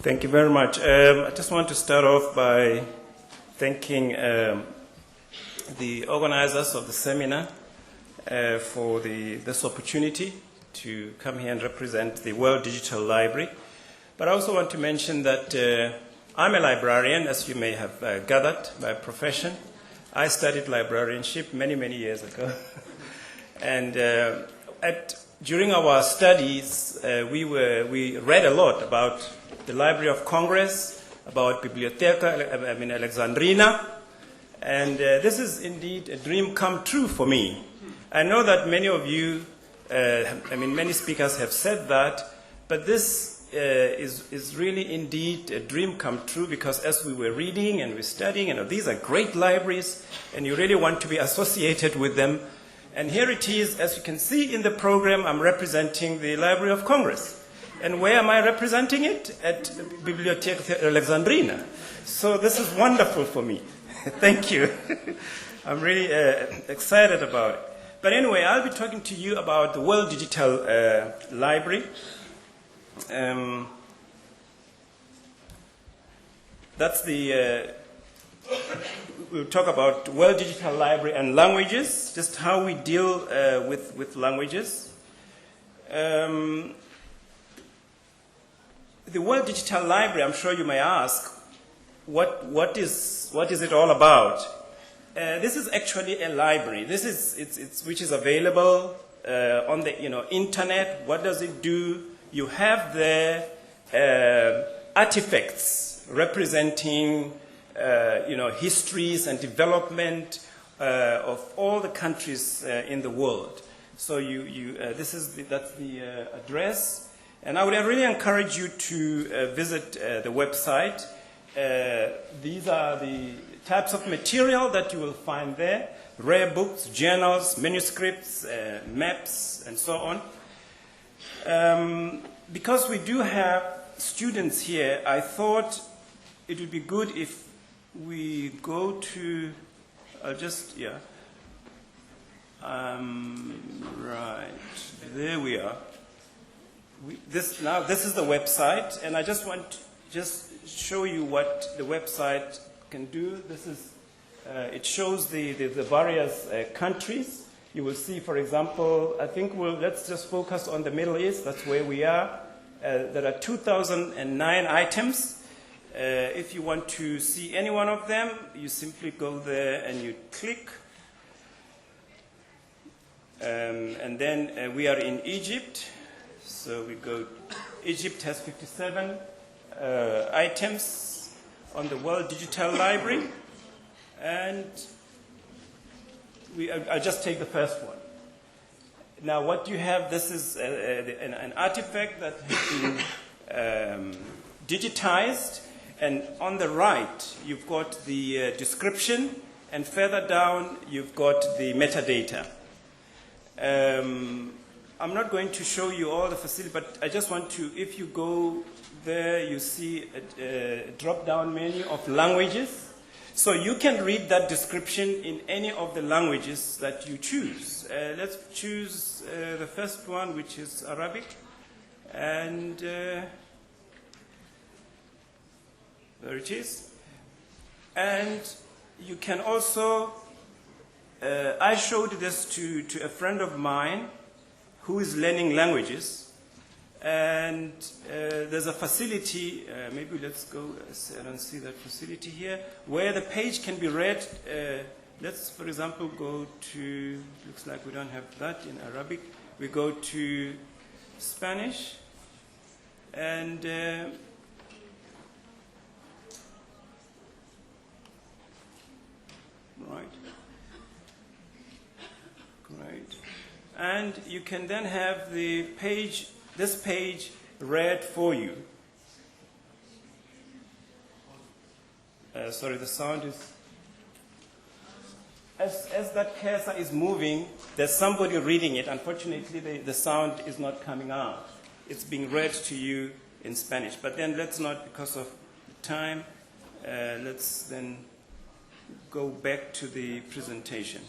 Thank you very much. I just want to start off by thanking the organizers of the seminar for this opportunity to come here and represent the World Digital Library. But I also want to mention that I'm a librarian, as you may have gathered by profession. I studied librarianship many, many years ago. And during our studies, we read a lot about the Library of Congress, about Biblioteca, Alexandria, and this is indeed a dream come true for me. I know that many of you, many speakers have said that, but this is really indeed a dream come true, because as we were reading and we're studying, these are great libraries, and you really want to be associated with them. And here it is, as you can see in the program, I'm representing the Library of Congress. And where am I representing it? At Biblioteca Alexandria. So this is wonderful for me. Thank you. I'm really excited about it. But anyway, I'll be talking to you about the World Digital Library. We'll talk about World Digital Library and languages, just how we deal with languages. The World Digital Library, I'm sure you may ask, what is it all about? This is actually a library. Which is available on the internet. What does it do? You have there artifacts representing histories and development of all the countries in the world. So that's the address. And I would really encourage you to visit the website. These are the types of material that you will find there: rare books, journals, manuscripts, maps, and so on. Because we do have students here, I thought it would be good if we go to, right, there we are. This is the website, and I just want to show you what the website can do. This is, it shows the various countries. You will see, for example, let's just focus on the Middle East. That's where we are. There are 2,009 items. If you want to see any one of them, you simply go there and you click. And then we are in Egypt. So we go, Egypt has 57 items on the World Digital Library. And I'll just take the first one. Now what you have, this is an artifact that has been digitized. And on the right, you've got the description. And further down, you've got the metadata. I'm not going to show you all the facility, but I just want to, if you go there, you see a drop-down menu of languages. So you can read that description in any of the languages that you choose. Let's choose the first one, which is Arabic. And there it is. And you can also, I showed this to a friend of mine who is learning languages, and there's a facility, maybe let's go, I don't see that facility here, where the page can be read. Let's, for example, go to, looks like we don't have that in Arabic. We go to Spanish, and right. Great. And you can then have this page read for you. Sorry, the sound is... As that cursor is moving, there's somebody reading it. Unfortunately, the sound is not coming out. It's being read to you in Spanish. But then let's not, because of time, let's then go back to the presentation.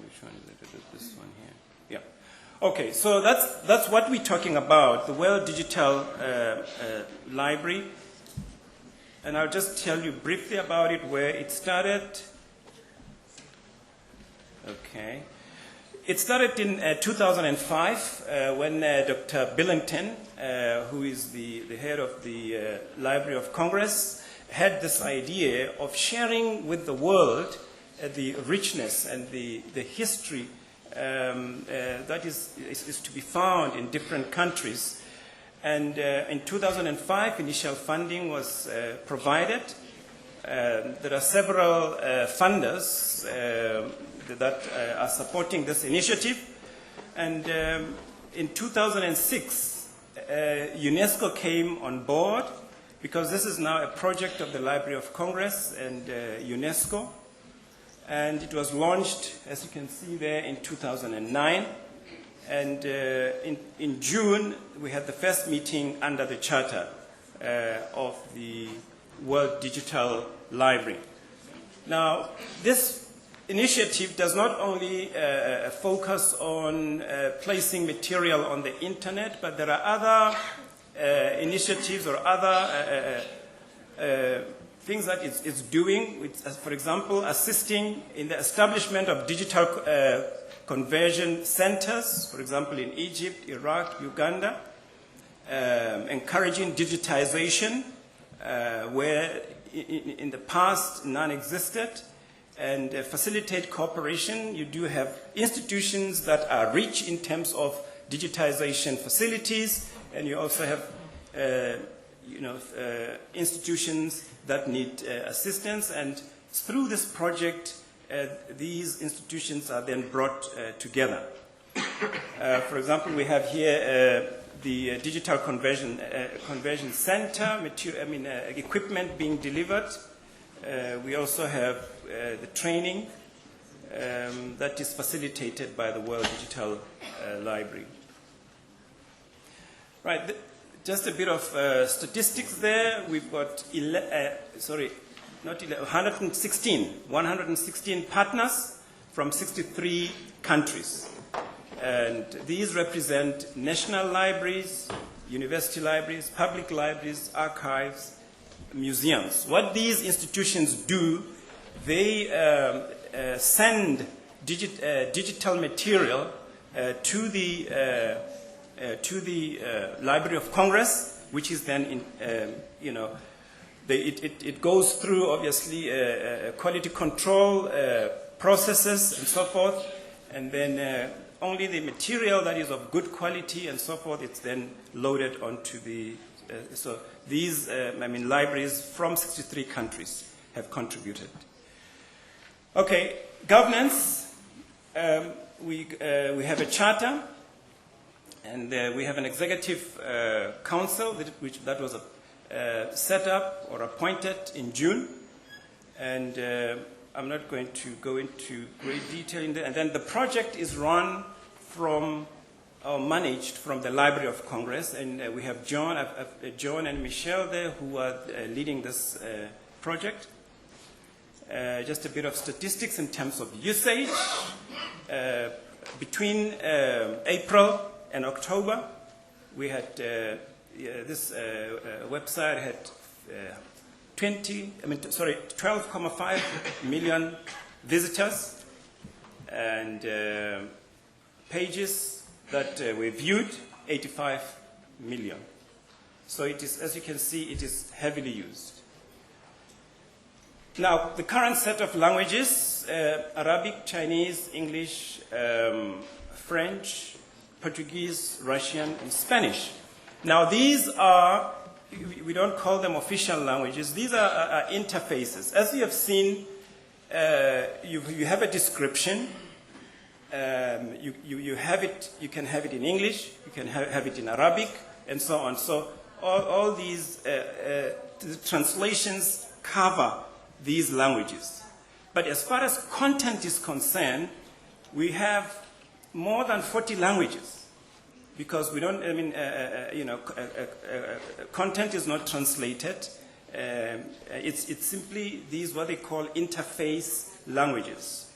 Which one is it? This one here. Yeah. Okay, so that's what we're talking about, the World Digital Library. And I'll just tell you briefly about it, where it started. Okay. It started in 2005 when Dr. Billington, who is the head of the Library of Congress, had this idea of sharing with the world the richness and the history that is to be found in different countries. And in 2005, initial funding was provided. There are several funders that are supporting this initiative. And in 2006, UNESCO came on board, because this is now a project of the Library of Congress and UNESCO. And it was launched, as you can see there, in 2009. And in June, we had the first meeting under the charter of the World Digital Library. Now, this initiative does not only focus on placing material on the internet, but there are other initiatives or other things that it's doing, which, for example, assisting in the establishment of digital conversion centers, for example, in Egypt, Iraq, Uganda, encouraging digitization where in the past none existed, and facilitate cooperation. You do have institutions that are rich in terms of digitization facilities, and you also have institutions that need assistance, and through this project, these institutions are then brought together. For example, we have here the Digital Conversion Center, equipment being delivered. We also have the training that is facilitated by the World Digital Library. Right, just a bit of statistics there. We've got 116 partners from 63 countries. And these represent national libraries, university libraries, public libraries, archives, museums. What these institutions do, they send digital material to the Library of Congress, which is then, it goes through, obviously, quality control processes and so forth, and then only the material that is of good quality and so forth, it's then loaded onto the, so these, libraries from 63 countries have contributed. Okay, governance, we have a charter, and we have an executive council that was set up or appointed in June, and I'm not going to go into great detail in there. And then the project is run from or managed from the Library of Congress, and we have John and Michelle there who are leading this project. Just a bit of statistics in terms of usage. Between April and October, we had this website had 12.5 million visitors, and pages that were viewed, 85 million. So it is, as you can see, it is heavily used. Now, the current set of languages, Arabic, Chinese, English, French, Portuguese, Russian, and Spanish. Now, these are, we don't call them official languages. These are interfaces. As you have seen, you have a description. You have it. You can have it in English. You can have it in Arabic, and so on. So all these translations cover these languages. But as far as content is concerned, we have more than 40 languages. Because we don't, content is not translated. It's simply these, what they call interface languages.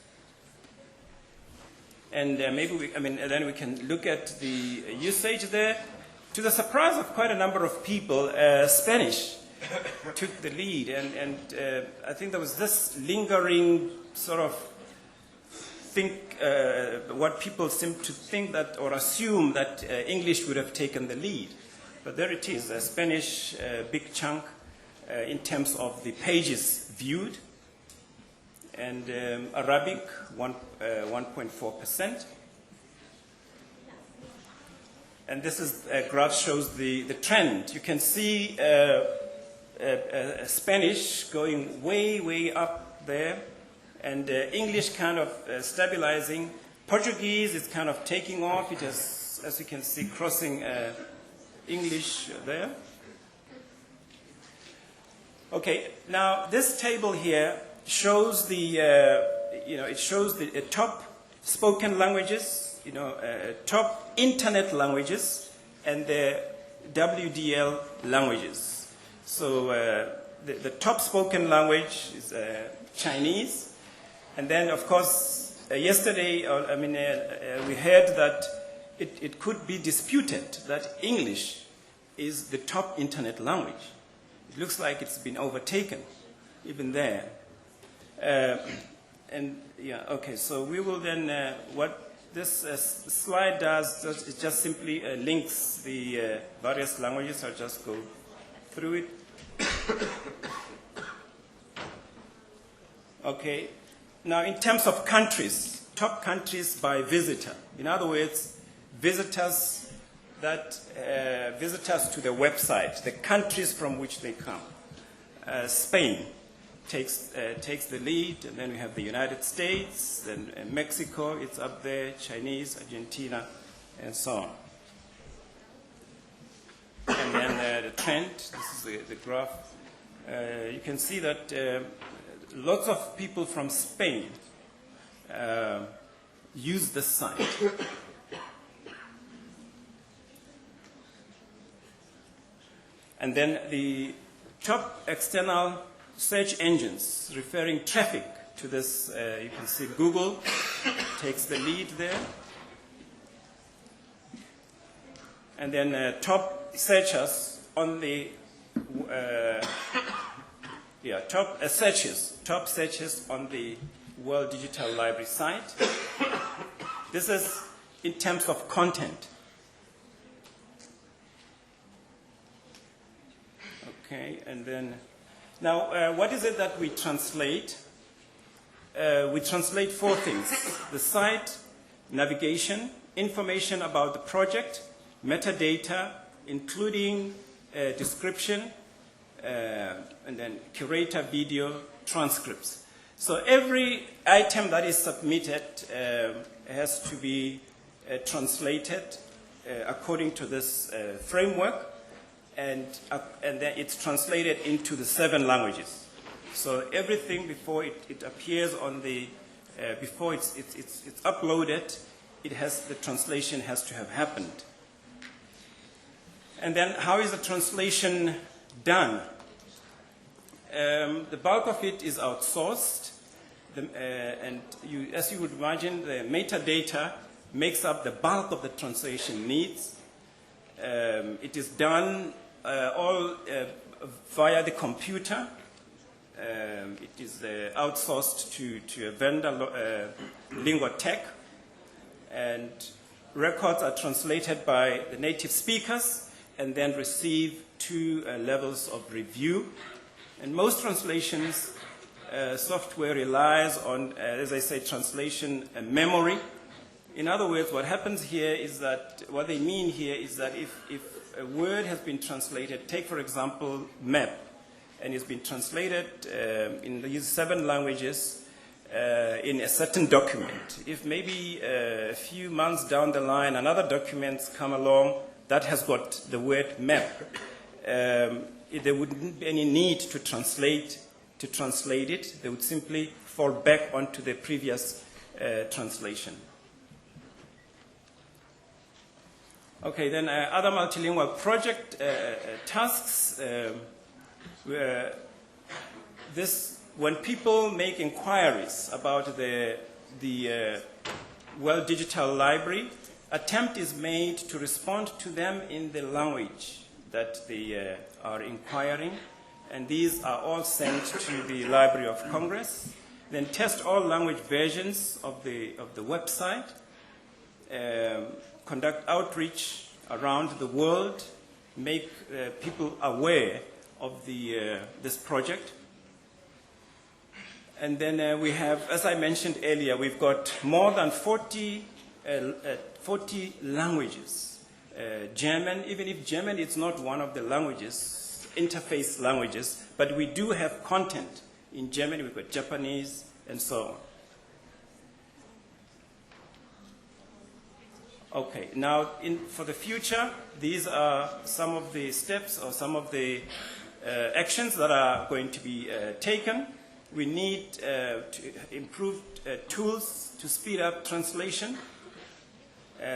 And maybe then we can look at the usage there. To the surprise of quite a number of people, Spanish took the lead, and I think there was this lingering sort of what people seem to think that or assume that English would have taken the lead. But there it is, a Spanish big chunk in terms of the pages viewed, and Arabic 1.4%. And this is a graph shows the trend. You can see Spanish going way up there, and English kind of stabilizing. Portuguese is kind of taking off. It is, as you can see, crossing English there. Okay, now this table here shows the, it shows the top spoken languages, top internet languages, and the WDL languages. So the top spoken language is Chinese, and then of course yesterday, we heard that it could be disputed that English is the top internet language. It looks like it's been overtaken, even there. So we will then, what this slide does, it just simply links the various languages. I'll just go through it. Okay, now in terms of countries, top countries by visitor. In other words, visitors to the website, the countries from which they come. Spain takes the lead, and then we have the United States, then Mexico, it's up there, Chinese, Argentina, and so on. And then the trend, this is the graph. You can see that lots of people from Spain use this site. And then the top external search engines referring traffic to this, you can see Google takes the lead there. And then top searchers on the, top searches on the World Digital Library site. This is in terms of content. Okay, and then, now what is it that we translate? We translate 4 things: the site, navigation, information about the project, metadata, including description, and then curator video, transcripts. So every item that is submitted has to be translated according to this framework. And then it's translated into the 7 languages. So everything before it appears on the, before it's uploaded, the translation has to have happened. And then how is the translation done? The bulk of it is outsourced, and as you would imagine, the metadata makes up the bulk of the translation needs. It is done all via the computer. It is outsourced to a vendor, Linguatech, and records are translated by the native speakers and then receive 2 levels of review. And most translations software relies on, as I say, translation memory. In other words, what happens here is that, what they mean here is that if a word has been translated, take for example map, and it's been translated in these 7 languages in a certain document. If maybe a few months down the line another document come along that has got the word map, there wouldn't be any need to translate it. They would simply fall back onto the previous translation. Okay, then other multilingual project tasks. When people make inquiries about the World Digital Library, attempt is made to respond to them in the language that they are inquiring, and these are all sent to the Library of Congress. Then test all language versions of the website, conduct outreach around the world, make people aware of this project. And then we have, as I mentioned earlier, we've got more than 40 languages. German, even if German is not one of the languages, interface languages, but we do have content in German. We've got Japanese and so on. Okay, now for the future, these are some of the steps or some of the actions that are going to be taken. We need to improve tools to speed up translation.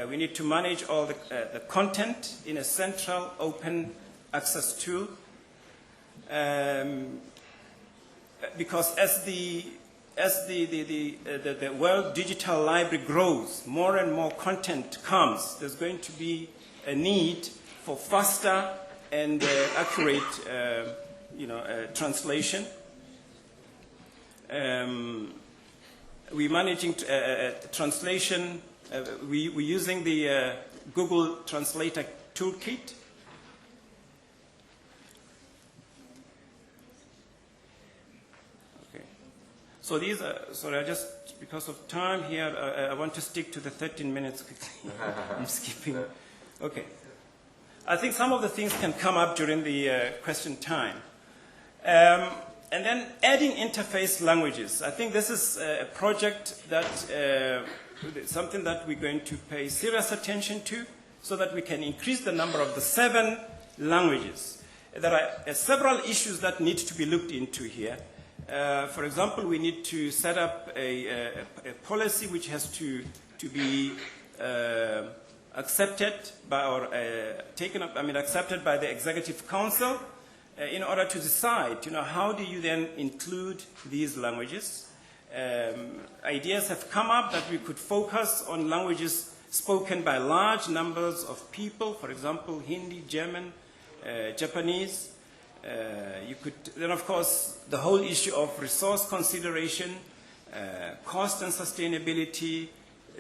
We need to manage all the content in a central open access tool. Because as the World Digital Library grows, more and more content comes, there's going to be a need for faster and accurate translation. We're managing translation. We're using the Google Translator Toolkit. Okay. So these are, sorry, I just, because of time here, I want to stick to the 13 minutes quickly. I'm skipping. Okay. I think some of the things can come up during the question time. And then adding interface languages. I think this is a project that, something that we're going to pay serious attention to so that we can increase the number of the 7 languages. There are several issues that need to be looked into here. For example, we need to set up a policy which has to be accepted by or accepted by the Executive Council. In order to decide, how do you then include these languages? Ideas have come up that we could focus on languages spoken by large numbers of people, for example, Hindi, German, Japanese. Then of course, the whole issue of resource consideration, cost and sustainability,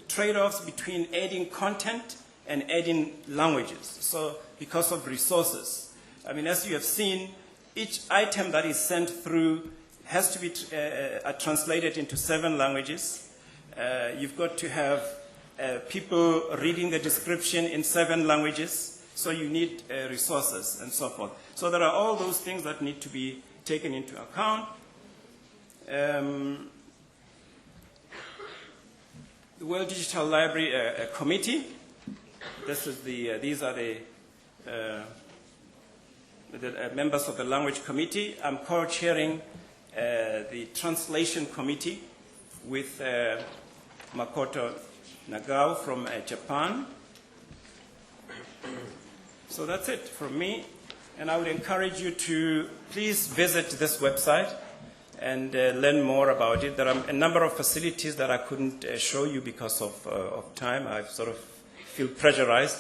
trade-offs between adding content and adding languages. So because of resources. As you have seen, each item that is sent through has to be translated into 7 languages. You've got to have people reading the description in 7 languages, so you need resources and so forth. So there are all those things that need to be taken into account. The World Digital Library Committee. These are the members of the Language Committee. I'm co-chairing the Translation Committee with Makoto Nagao from Japan. So that's it from me. And I would encourage you to please visit this website and learn more about it. There are a number of facilities that I couldn't show you because of time. I sort of feel pressurized.